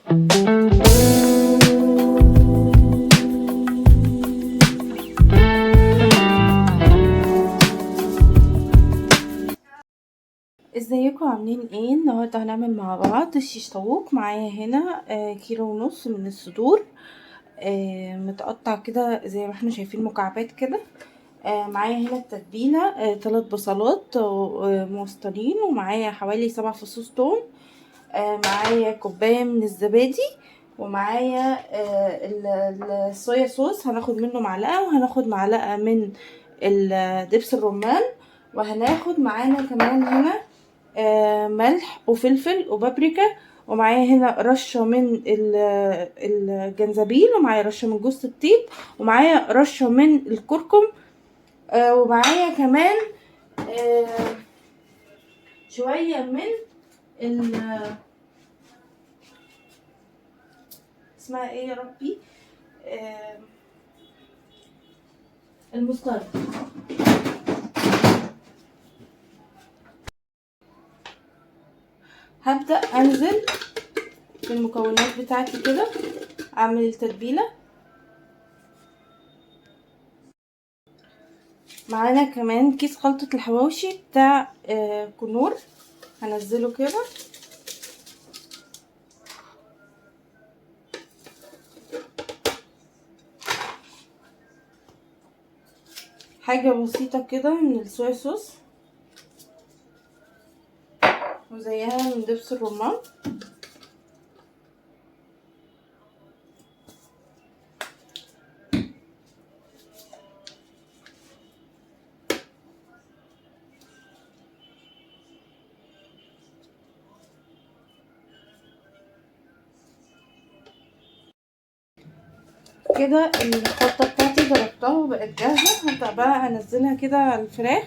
ازيكم عاملين ايه؟ النهارده هنعمل مع بعض الشيش طاووق. معايا هنا كيلو ونص من الصدور متقطع كده زي ما احنا شايفين مكعبات كده. معايا هنا التتبيله 3 بصلات موصلين، ومعايا حوالي 7 فصوص توم. معايا كوبايه من الزبادي، ومعايا الصويا صوص هناخد منه معلقه، وهناخد معلقه من دبس الرمان، وهناخد معانا كمان هنا ملح وفلفل وبابريكا، ومعايا هنا رشة من الجنزبيل، ومعايا رشة من جوز الطيب، ومعايا رشة من الكركم، ومعايا كمان شوية من اسمها ايه يا ربي، المستردة. هبدأ انزل في المكونات بتاعتي كده، اعمل التتبيله. معانا كمان كيس خلطه الحواوشي بتاع كنور، هنزله كده. حاجه بسيطه كده من الصويا صوص، وزيها من دبس الرمان. كده الخلطه بتاعتي ضربتها وبقت جاهزه. هبدا بقى انزلها كده على الفراخ.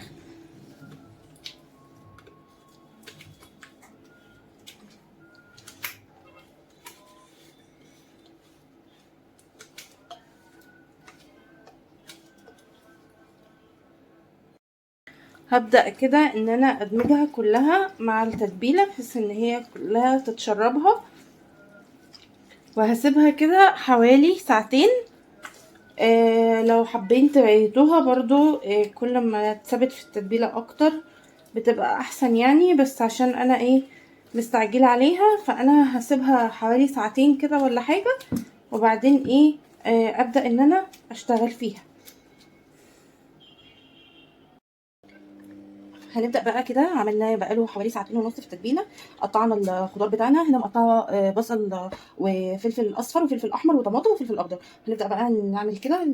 هبدأ كده ان انا ادمجها كلها مع التتبيله بحيث ان هي كلها تتشربها، وهسيبها كده حوالي ساعتين. لو حابين تبيتوها برضو كل ما تثبت في التتبيله اكتر بتبقى احسن يعني، بس عشان انا مستعجله عليها، فانا هسيبها حوالي ساعتين كده ولا حاجه، وبعدين ابدا ان انا اشتغل فيها. هنبدا بقى كده، عملنا بقاله حوالي ساعتين ونص في التتبيله. قطعنا الخضار بتاعنا هنا، مقطعه بصل وفلفل اصفر وفلفل احمر وطماطم وفلفل اخضر. هنبدا بقى نعمل كده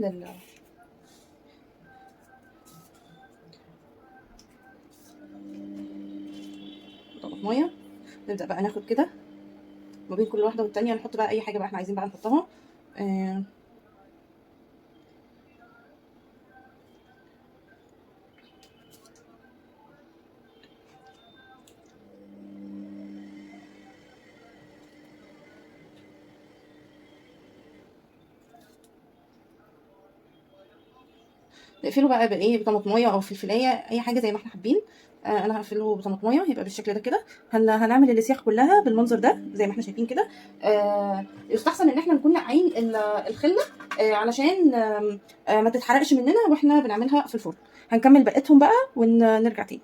طماطميه. نبدا بقى ناخد كده ما بين كل واحده والتانيه، نحط بقى اي حاجه بقى احنا عايزين بقى نحطها. نقفله بقى بايه، بطماطميه او فلفلايه، اي حاجه زي ما احنا حابين. انا هقفله بطماطميه يبقى بالشكل ده كده. هنعمل السياخ كلها بالمنظر ده زي ما احنا شايفين كده. يستحسن ان احنا نكون نقعين الخله علشان ما تتحرقش مننا واحنا بنعملها في الفرن. هنكمل بقيتهم بقى ونرجع تاني.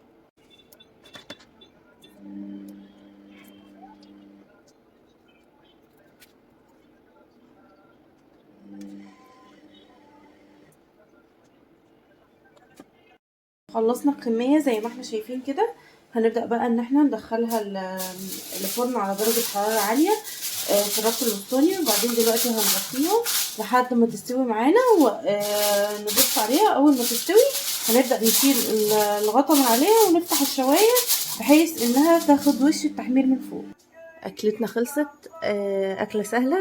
خلصنا الكميه زي ما احنا شايفين كده. هنبدا بقى ان احنا ندخلها الفرن على درجه حراره عاليه في الرف الوسطاني، وبعدين دلوقتي هنغطيها لحد ما تستوي معانا ونبص عليها. اول ما تستوي هنبدا نشيل الغطا من عليها ونفتح الشوايه بحيث انها تاخد وش التحمير من فوق. اكلتنا خلصت. اكله سهله.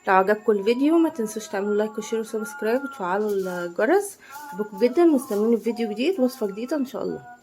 لو عجبكم الفيديو ما تنسوش تعملوا لايك وشير وسبسكرايب وتفعلوا الجرس. بحبكم جدا، واستنوني في فيديو جديد وصفه جديده ان شاء الله.